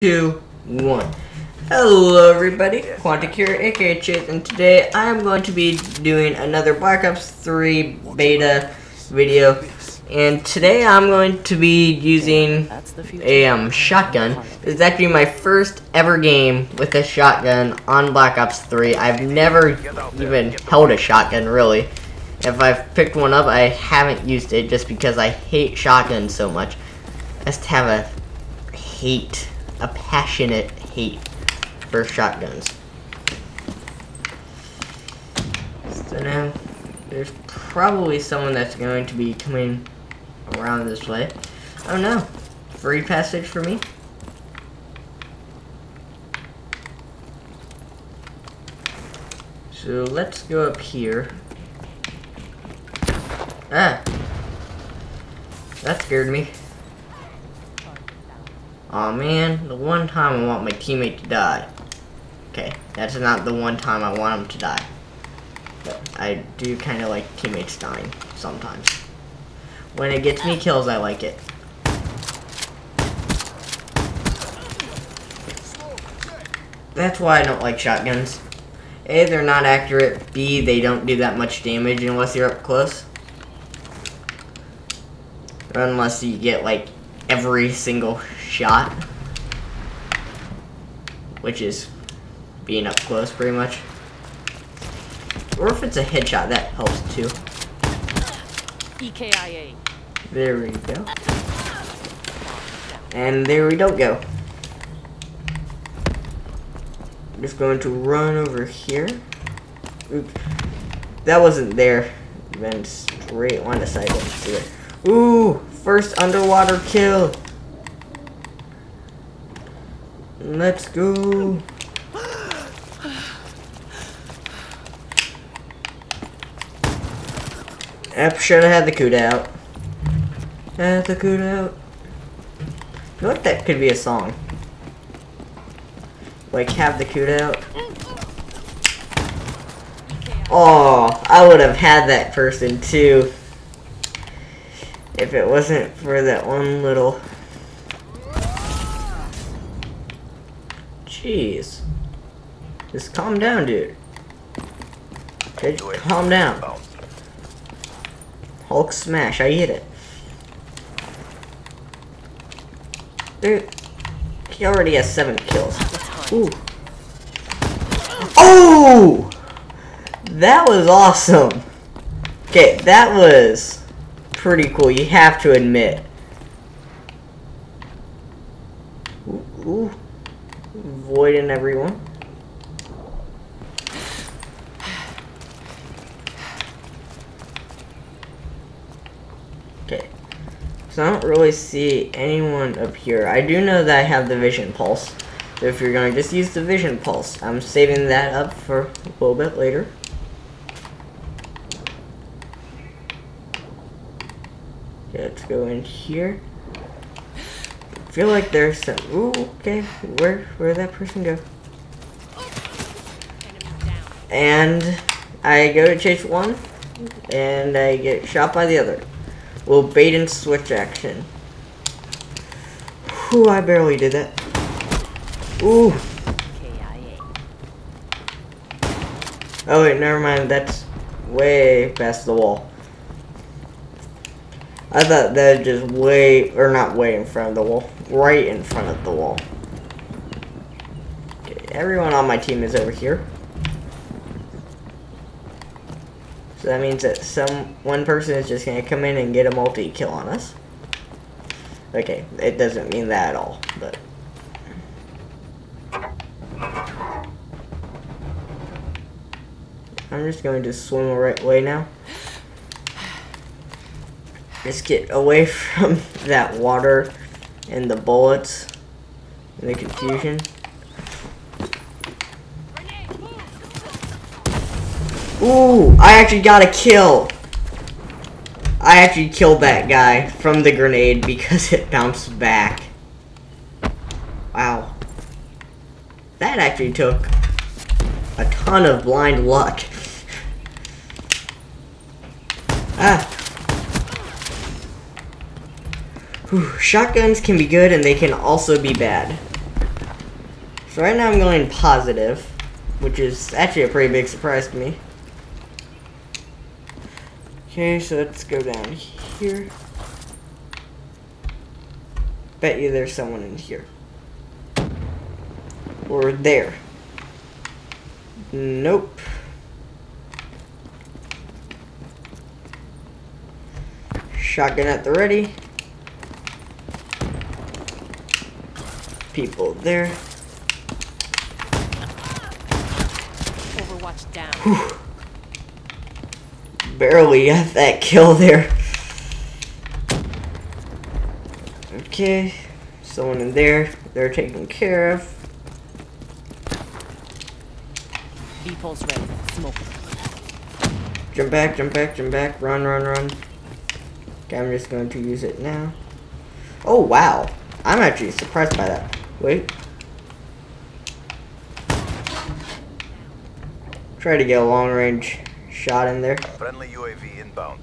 2, 1. Hello everybody, Quantic here, aka Chase, and today I am going to be doing another Black Ops 3 beta video. And today I'm going to be using a shotgun. It's actually my first ever game with a shotgun on Black Ops 3. I've never even held a shotgun, really. If I've picked one up, I haven't used it just because I hate shotguns so much. I just have a passionate hate for shotguns. So now, there's probably someone that's going to be coming around this way. I don't know. Free passage for me? So let's go up here. Ah! That scared me. Aw, man, the one time I want my teammate to die. Okay, that's not the one time I want him to die. But I do kind of like teammates dying sometimes. When it gets me kills, I like it. That's why I don't like shotguns. A, they're not accurate. B, they don't do that much damage unless you're up close. Or unless you get, like, every single shot, which is being up close pretty much. Or if it's a headshot, that helps too. EKIA. There we go. And there we don't go. I'm just going to run over here. Oops. That wasn't there. Then straight line of sight. Let's do it. Ooh! First underwater kill. Let's go. Should have had the coot out. Had the coot out. You know what? That could be a song. Like, have the coot out. Oh, I would have had that person too. If it wasn't for that one little... Jeez. Just calm down, dude. Okay, just calm down. Hulk smash, I hit it. Dude, he already has 7 kills. Ooh. Oh! That was awesome. Okay, that was pretty cool, you have to admit. Ooh. Avoiding everyone. Okay. So I don't really see anyone up here. I do know that I have the vision pulse. So if you're gonna just use the vision pulse, I'm saving that up for a little bit later. Okay, let's go in here. I feel like there's some... Ooh, okay. Where'd that person go? And I go to chase one, and I get shot by the other. Well, bait and switch action. Whew, I barely did that. Ooh. Oh wait, never mind. That's way past the wall. I thought that was just way, or not way in front of the wall, right in front of the wall. Okay, everyone on my team is over here. So that means that one person is just gonna come in and get a multi-kill on us. Okay, it doesn't mean that at all, but. I'm just going to swim the right way now. Just get away from that water and the bullets and the confusion. Ooh, I actually got a kill. I actually killed that guy from the grenade because it bounced back. Wow. That actually took a ton of blind luck. Ah. Whew, shotguns can be good and they can also be bad. So right now I'm going positive, which is actually a pretty big surprise to me. Okay, so let's go down here. Bet you there's someone in here. Or there. Nope. Shotgun at the ready. People there. Overwatch down. Whew. Barely got that kill there. Okay, someone in there. They're taken care of. B-pulse ready. Smoke. Jump back, jump back, jump back. Run, run, run. Okay, I'm just going to use it now. Oh, wow. I'm actually surprised by that. Wait. Try to get a long range shot in there. Friendly UAV inbound.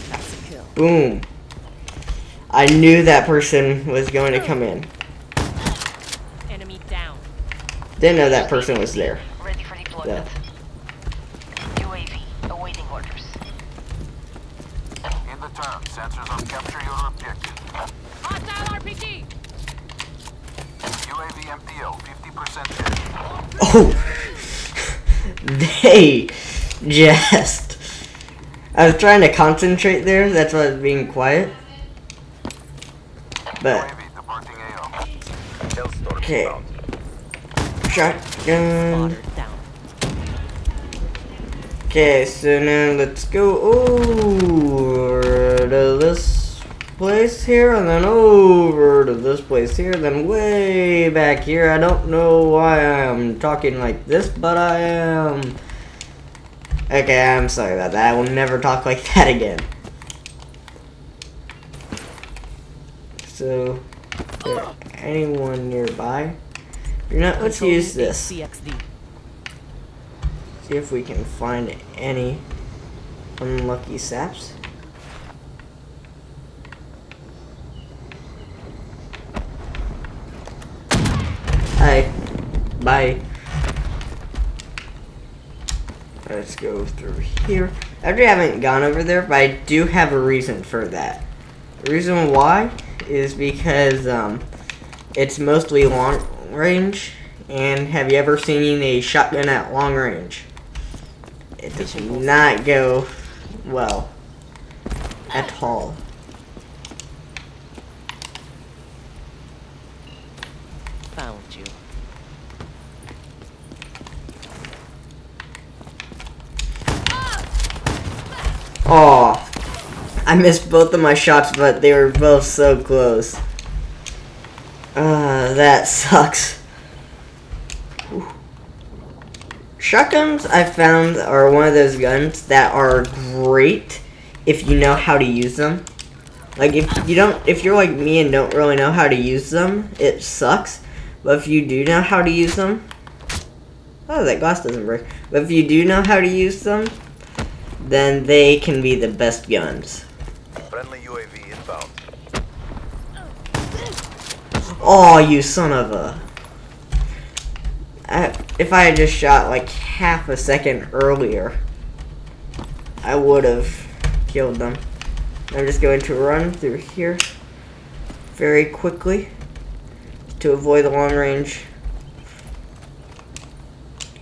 That's a kill. Boom. I knew that person was going to come in. Enemy down. Didn't know that person was there. Ready for deployment. UAV awaiting orders. In the turn, sensors on capture your objective. Hostile RPG. UAV MPO, 50% hit. Oh! They just... I was trying to concentrate there, that's why I was being quiet. But... UAV departing AO. Hellstorm Okay. inbound. Shotgun... Spotted down. Okay, so now let's go over to this place here, and then over to this place here, then way back here. I don't know why I'm talking like this, but I am. Okay, I'm sorry about that. I will never talk like that again. So, is there anyone nearby? If you're not, let's use this. CXD. See if we can find any unlucky saps. Hi. Bye. Let's go through here. I actually haven't gone over there, but I do have a reason for that. The reason why is because it's mostly long range. And have you ever seen a shotgun at long range? It does not go well at all. Found you. Oh, I missed both of my shots, but they were both so close. That sucks. Whew. Shotguns, I found, are one of those guns that are great if you know how to use them. Like, if you're like me and don't really know how to use them, it sucks. But if you do know how to use them, oh, that glass doesn't break. But if you do know how to use them, then they can be the best guns. Friendly UAV inbound. Oh, you son of a... if I had just shot like half a second earlier, I would have killed them. I'm just going to run through here very quickly to avoid the long range.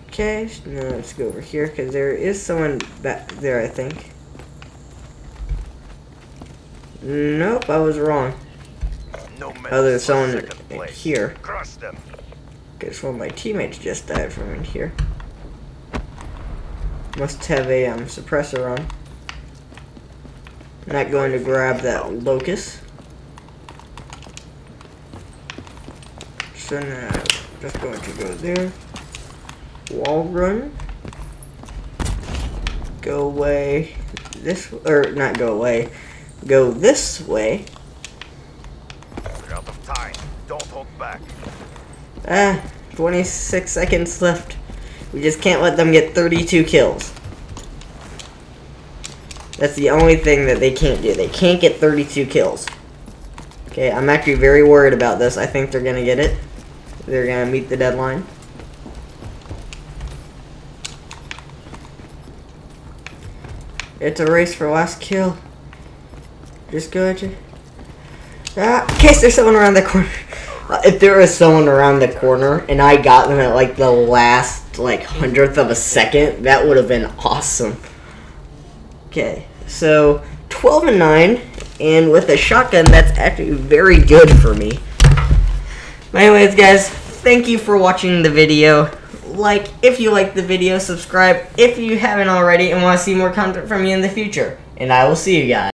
Okay, now let's go over here because there is someone back there, I think. Nope, I was wrong. No Oh, there's someone second place. here. Crush them. Because one of my teammates just died from in here. Must have a suppressor on. Not going to grab that locust. So now, just going to go there. Wall run. Go away. This, or not go away. Go this way. We're out of time. Don't hold back. 26 seconds left. We just can't let them get 32 kills. That's the only thing that they can't do. They can't get 32 kills. Okay, I'm actually very worried about this. I think they're going to get it. They're going to meet the deadline. It's a race for last kill. Just go at you. Ah, in case there's someone around the corner. If there was someone around the corner and I got them at like the last like 100th of a second, that would have been awesome. Okay, so 12 and 9, and with a shotgun, that's actually very good for me. But anyways, guys, thank you for watching the video. Like if you liked the video, subscribe if you haven't already and want to see more content from me in the future. And I will see you guys.